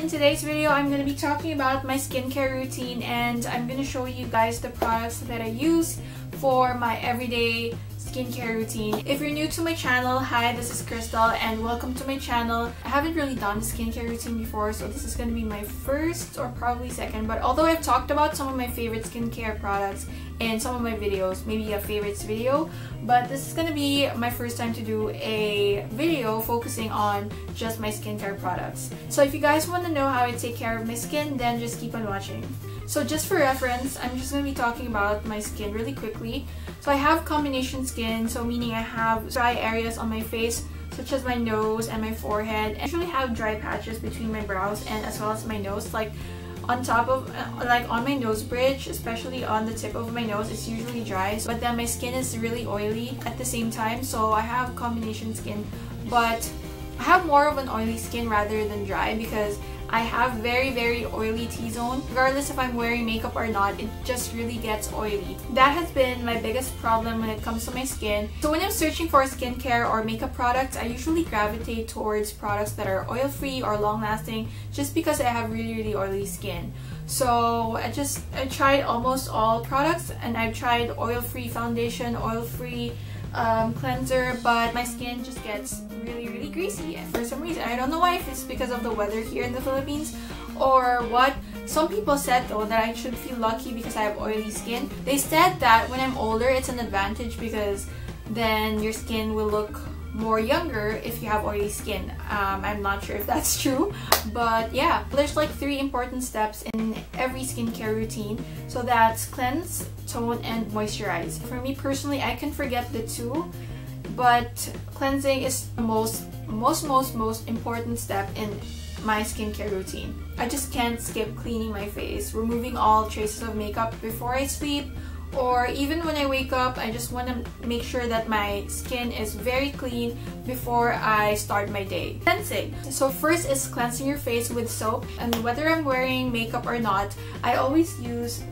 in today's video, I'm going to be talking about my skincare routine, and I'm going to show you guys the products that I use for my everyday skincare routine. If you're new to my channel, hi, this is Crystal and welcome to my channel. I haven't really done a skincare routine before, so this is going to be my first or probably second, but although I've talked about some of my favorite skincare products in some of my videos, maybe a favorites video, but this is going to be my first time to do a video focusing on just my skincare products. So if you guys want to know how I take care of my skin, then just keep on watching. So just for reference, I'm just going to be talking about my skin really quickly. So I have combination skin, so meaning I have dry areas on my face such as my nose and my forehead. I usually have dry patches between my brows and as well as my nose, like on top of like on my nose bridge, especially on the tip of my nose, it's usually dry, but then my skin is really oily at the same time, so I have combination skin, but I have more of an oily skin rather than dry because I have very oily T-zone. Regardless if I'm wearing makeup or not, it just really gets oily. That has been my biggest problem when it comes to my skin. So when I'm searching for skincare or makeup products, I usually gravitate towards products that are oil-free or long-lasting just because I have really oily skin. So I tried almost all products, and I've tried oil-free foundation, oil-free cleanser, but my skin just gets really greasy for some reason. I don't know why, if it's because of the weather here in the Philippines or what. Some people said though that I should feel lucky because I have oily skin. They said that when I'm older it's an advantage because then your skin will look more younger if you have oily skin. I'm not sure if that's true, but yeah, there's like 3 important steps in every skincare routine. So that's cleanse, tone, and moisturize. For me personally, I can forget the 2, but cleansing is the most important step in my skincare routine. I just can't skip cleaning my face, removing all traces of makeup before I sleep, or even when I wake up. I just want to make sure that my skin is very clean before I start my day. Cleansing. So first is cleansing your face with soap, and whether I'm wearing makeup or not, I always use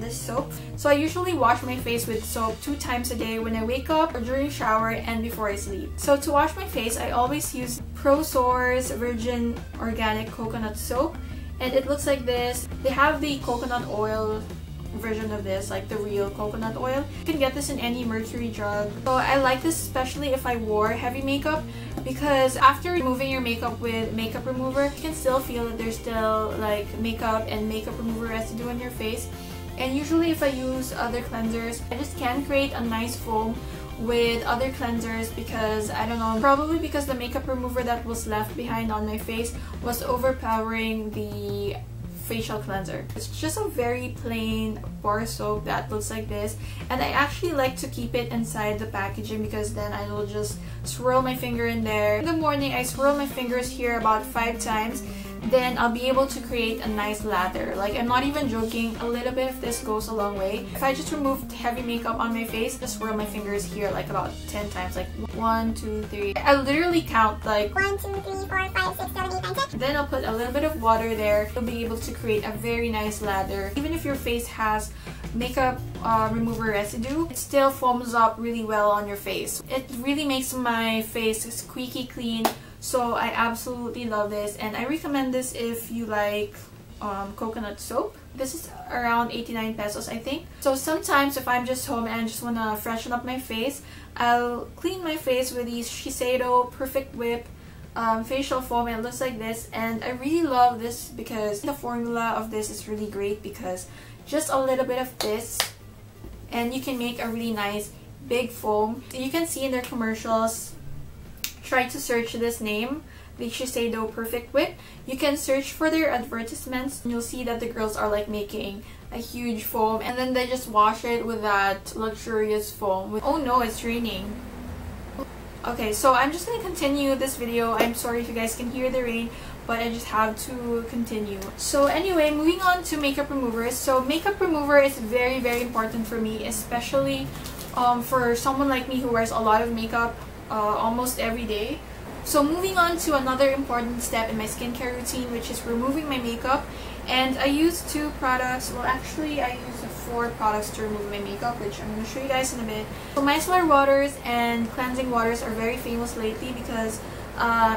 this soap. So I usually wash my face with soap 2 times a day, when I wake up or during shower and before I sleep. So to wash my face, I always use ProSource Virgin Organic Coconut Soap, and it looks like this. They have the coconut oil version of this, like the real coconut oil. You can get this in any Mercury drug. So I like this especially if I wore heavy makeup, because after removing your makeup with makeup remover, you can still feel that there's still like makeup and makeup remover residue on your face. And usually if I use other cleansers, I just can't create a nice foam with other cleansers because I don't know, probably because the makeup remover that was left behind on my face was overpowering the facial cleanser. It's just a very plain bar soap that looks like this, and I actually like to keep it inside the packaging because then I will just swirl my finger in there. In the morning, I swirl my fingers here about 5 times. Then I'll be able to create a nice lather. Like, I'm not even joking, a little bit of this goes a long way. If I just removed heavy makeup on my face, just swirl my fingers here like about 10 times, like 1, 2, 3. I literally count like 1, 2, 3, 4, 5, 6, 7, 8, 9, 10. Then I'll put a little bit of water there. You'll be able to create a very nice lather. Even if your face has makeup remover residue, it still foams up really well on your face. It really makes my face squeaky clean. So I absolutely love this, and I recommend this if you like coconut soap. This is around 89 pesos, I think. So sometimes if I'm just home and I just want to freshen up my face, I'll clean my face with these Shiseido Perfect Whip facial foam, and it looks like this. And I really love this because the formula of this is really great, because just a little bit of this and you can make a really nice big foam. You can see in their commercials, try to search this name, the Shiseido Perfect Whip. You can search for their advertisements and you'll see that the girls are like making a huge foam, and then they just wash it with that luxurious foam. Oh no, it's raining. Okay, so I'm just gonna continue this video. I'm sorry if you guys can hear the rain, but I just have to continue. So anyway, moving on to makeup removers. So makeup remover is very important for me, especially for someone like me who wears a lot of makeup almost every day. So moving on to another important step in my skincare routine, which is removing my makeup. And I use 2 products. Well, actually I use 4 products to remove my makeup, which I'm going to show you guys in a bit. So micellar waters and cleansing waters are very famous lately because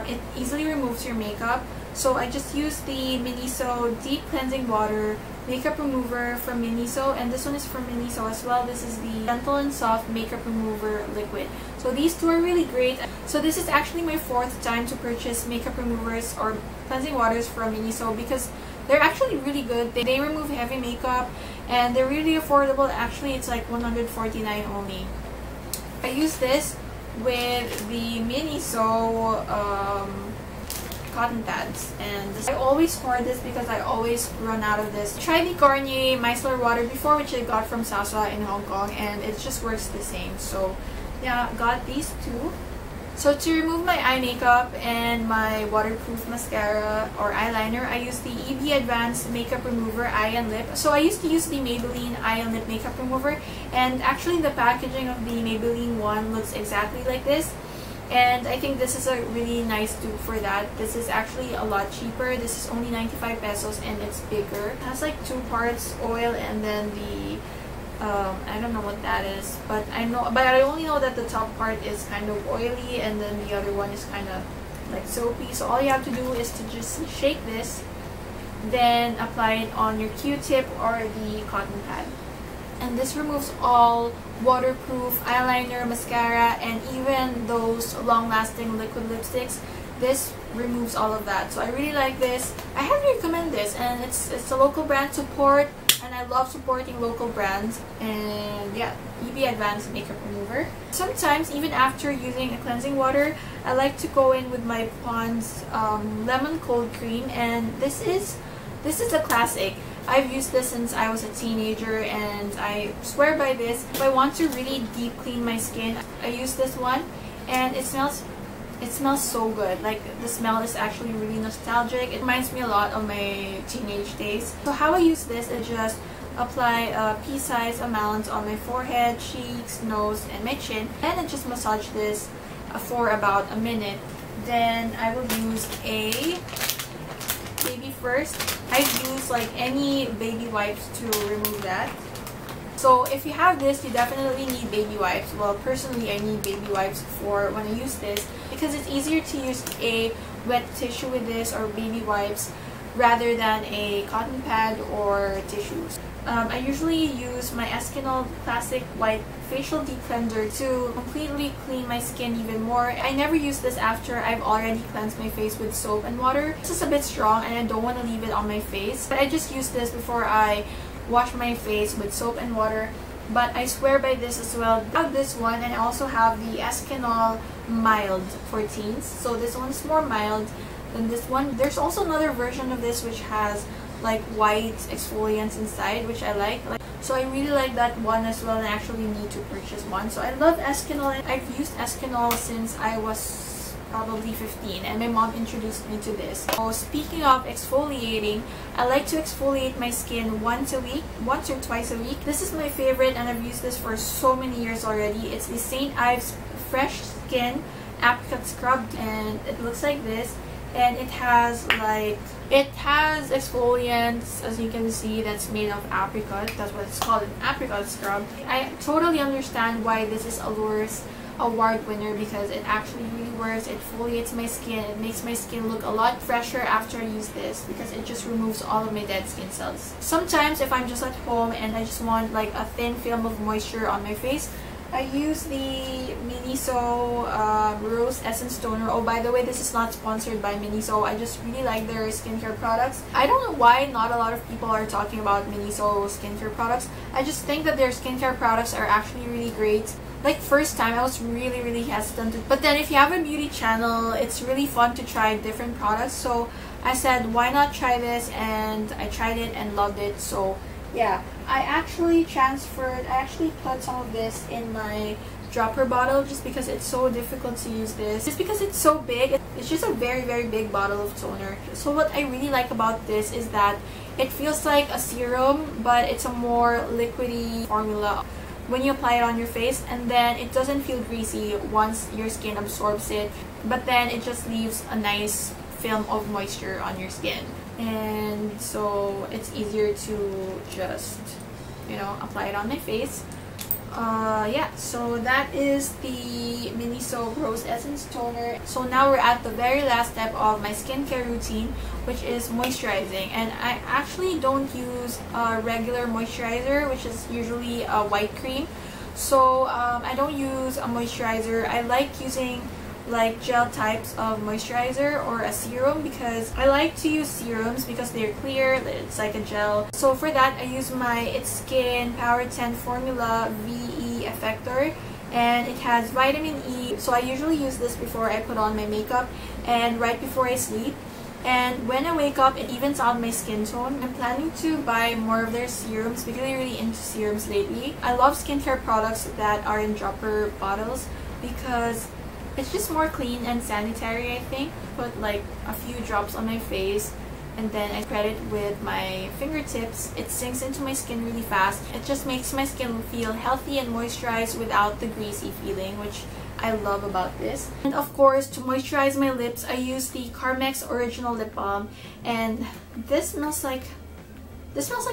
it easily removes your makeup. So I just used the Miniso Deep Cleansing Water Makeup Remover from Miniso, and this one is from Miniso as well. This is the Gentle and Soft Makeup Remover Liquid. So these two are really great. So this is actually my 4th time to purchase makeup removers or cleansing waters from Miniso because they're actually really good. They remove heavy makeup and they're really affordable. Actually, it's like $149 only. I use this with the Miniso cotton pads, and I always hoard this because I always run out of this. I tried the Garnier Micellar water before, which I got from Sasa in Hong Kong, and it just works the same. So yeah, got these two. So to remove my eye makeup and my waterproof mascara or eyeliner, I use the EB Advanced Makeup Remover Eye and Lip. So I used to use the Maybelline Eye and Lip Makeup Remover, and actually the packaging of the Maybelline one looks exactly like this. And I think this is a really nice dupe for that. This is actually a lot cheaper. This is only 95 pesos and it's bigger. It has like 2 parts oil and then the I don't know what that is, but I only know that the top part is kind of oily and then the other one is kind of like soapy. So all you have to do is to just shake this, then apply it on your Q-tip or the cotton pad. And this removes all waterproof eyeliner, mascara, and even those long-lasting liquid lipsticks. This removes all of that. So I really like this. I highly recommend this, and it's a local brand support, and I love supporting local brands. And yeah, EB Advanced Makeup Remover. Sometimes even after using a cleansing water, I like to go in with my Pond's Lemon Cold Cream, and this is a classic. I've used this since I was a teenager and I swear by this. If I want to really deep clean my skin, I use this one, and it smells so good. Like, the smell is actually really nostalgic. It reminds me a lot of my teenage days. So how I use this is just apply a pea-sized amount on my forehead, cheeks, nose, and my chin, and I just massage this for about a minute. Then I will use a baby first. I use like any baby wipes to remove that. So if you have this, you definitely need baby wipes. Well, personally, I need baby wipes for when I use this because it's easier to use a wet tissue with this or baby wipes rather than a cotton pad or tissues. I usually use my Eskinol Classic White Facial Deep Cleanser to completely clean my skin even more. I never use this after I've already cleansed my face with soap and water. This is a bit strong and I don't want to leave it on my face. But I just use this before I wash my face with soap and water. But I swear by this as well. I have this one, and I also have the Eskinol Mild for teens. So this one's more mild than this one. There's also another version of this which has like white exfoliants inside, which I like. So I really like that one as well, and I actually need to purchase one. So I love Eskinol. I've used Eskinol since I was probably 15, and my mom introduced me to this. So speaking of exfoliating, I like to exfoliate my skin once a week, once or twice a week. This is my favorite, and I've used this for so many years already. It's the St. Ives Fresh Skin Apricot Scrub, and it looks like this. And it has exfoliants, as you can see, that's made of apricot. That's what it's called, an apricot scrub. I totally understand why this is Allure's award winner because it actually really works. It exfoliates my skin. It makes my skin look a lot fresher after I use this because it just removes all of my dead skin cells. Sometimes if I'm just at home and I just want like a thin film of moisture on my face, I use the Miniso Rose Essence Toner. Oh, by the way, this is not sponsored by Miniso. I just really like their skincare products. I don't know why not a lot of people are talking about Miniso skincare products. I just think that their skincare products are actually really great. Like, first time, I was really hesitant. But then if you have a beauty channel, it's really fun to try different products. So I said, why not try this? And I tried it and loved it. So yeah, I actually put some of this in my dropper bottle just because it's so difficult to use this. Just because it's so big. It's just a very big bottle of toner. So what I really like about this is that it feels like a serum, but it's a more liquidy formula when you apply it on your face, and then it doesn't feel greasy once your skin absorbs it, but then it just leaves a nice film of moisture on your skin. And so it's easier to just, you know, apply it on my face. yeah, so that is the Miniso Rose Essence Toner. So now we're at the very last step of my skincare routine, which is moisturizing. And I actually don't use a regular moisturizer, which is usually a white cream. So I don't use a moisturizer. I like using like gel types of moisturizer or a serum, because I like to use serums because they're clear, it's like a gel. So for that I use my It's Skin Power 10 Formula VE Effector, and it has vitamin E. So I usually use this before I put on my makeup and right before I sleep. And when I wake up, it evens out my skin tone. I'm planning to buy more of their serums because I'm really into serums lately. I love skincare products that are in dropper bottles because it's just more clean and sanitary, I think. Put like a few drops on my face and then I spread it with my fingertips. It sinks into my skin really fast. It just makes my skin feel healthy and moisturized without the greasy feeling, which I love about this. And of course, to moisturize my lips, I use the Carmex Original Lip Balm, and this smells like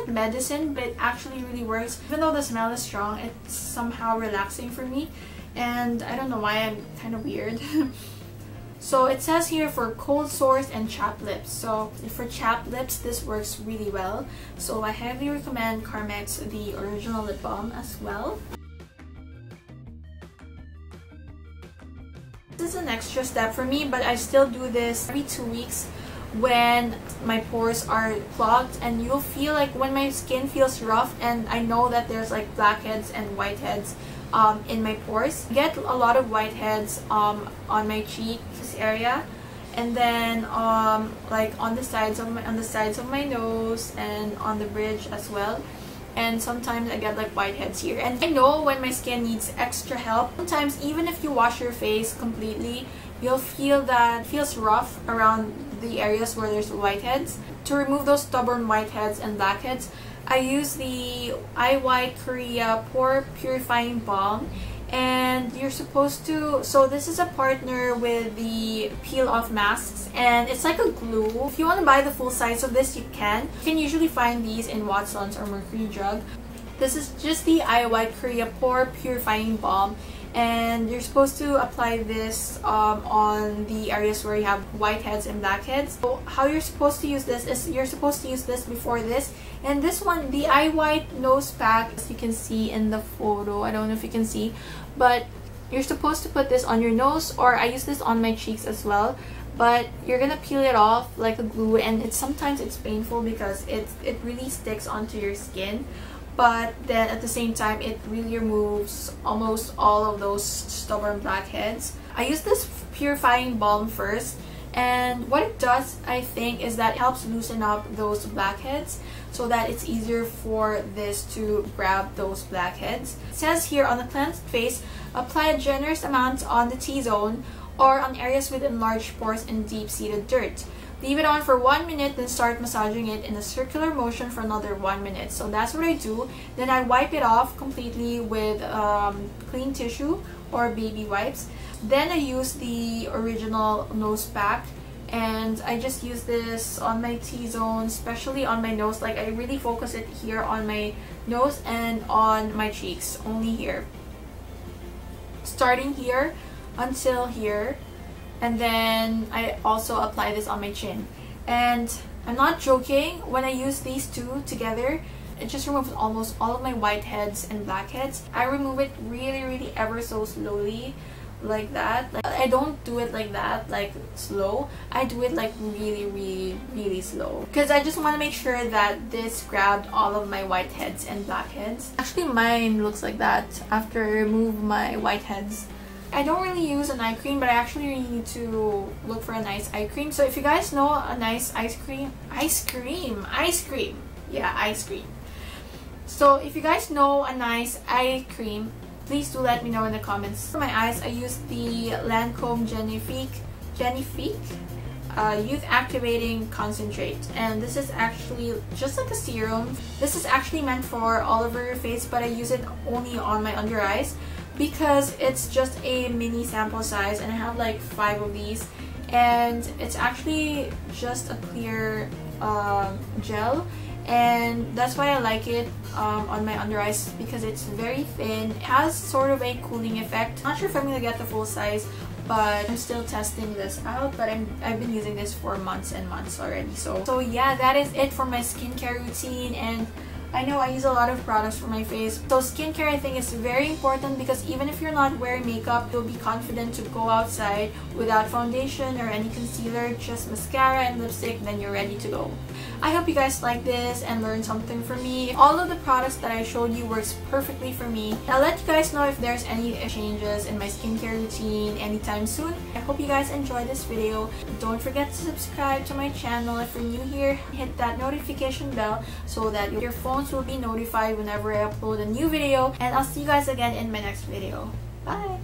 medicine, but it actually really works. Even though the smell is strong, it's somehow relaxing for me, and I don't know why, I'm kind of weird. So it says here for cold sores and chapped lips. So for chapped lips, this works really well. So I highly recommend Carmex, the Original Lip Balm as well. This is an extra step for me, but I still do this every 2 weeks when my pores are clogged, and you'll feel like when my skin feels rough and I know that there's like blackheads and whiteheads in my pores. I get a lot of whiteheads on my cheek, this area, and then like on the sides of my nose and on the bridge as well. And sometimes I get like whiteheads here, and I know when my skin needs extra help. Sometimes even if you wash your face completely, you'll feel that it feels rough around the areas where there's whiteheads. To remove those stubborn whiteheads and blackheads, I use the Eye White Korea Pore Purifying Balm, and you're supposed to, so this is a partner with the peel off masks, and it's like a glue. If you want to buy the full size of this, you can usually find these in Watsons or Mercury Drug. This is just the Eye White Korea Pore Purifying Balm, and you're supposed to apply this on the areas where you have whiteheads and blackheads. So how you're supposed to use this is you're supposed to use this before this. And this one, the Eye White Nose Pack, as you can see in the photo, I don't know if you can see, but you're supposed to put this on your nose, or I use this on my cheeks as well. But you're gonna peel it off like a glue, and sometimes it's painful because it really sticks onto your skin. But then at the same time, it really removes almost all of those stubborn blackheads. I use this purifying balm first, and what it does, I think, is that it helps loosen up those blackheads so that it's easier for this to grab those blackheads. It says here, on the cleansed face, apply a generous amount on the T-zone or on areas with enlarged pores and deep-seated dirt. Leave it on for 1 minute, then start massaging it in a circular motion for another 1 minute. So that's what I do. Then I wipe it off completely with clean tissue or baby wipes. Then I use the original nose pack, and I just use this on my T-zone, especially on my nose. Like, I really focus it here on my nose and on my cheeks, only here. Starting here until here. And then I also apply this on my chin. And I'm not joking, when I use these two together, it just removes almost all of my whiteheads and blackheads. I remove it really ever so slowly, like that. Like, I don't do it like that, like slow. I do it like really slow, because I just want to make sure that this grabbed all of my whiteheads and blackheads. Actually, mine looks like that after I remove my whiteheads. I don't really use an eye cream, but I actually really need to look for a nice eye cream. So if you guys know a nice ice cream. Yeah, ice cream. So if you guys know a nice eye cream, please do let me know in the comments. For my eyes, I use the Lancome Genifique Youth Activating Concentrate, and this is actually just like a serum. This is actually meant for all over your face, but I use it only on my under eyes because it's just a mini sample size, and I have like 5 of these, and it's actually just a clear gel, and that's why I like it on my under eyes, because it's very thin. It has sort of a cooling effect. Not sure if I'm gonna get the full size, but I'm still testing this out. But I've been using this for months and months already. So yeah, that is it for my skincare routine. And I know I use a lot of products for my face. So skincare, I think, is very important, because even if you're not wearing makeup, you'll be confident to go outside without foundation or any concealer, just mascara and lipstick, then you're ready to go. I hope you guys like this and learned something from me. All of the products that I showed you works perfectly for me. I'll let you guys know if there's any changes in my skincare routine anytime soon. I hope you guys enjoyed this video. Don't forget to subscribe to my channel if you're new here. Hit that notification bell so that your phones will be notified whenever I upload a new video. And I'll see you guys again in my next video. Bye!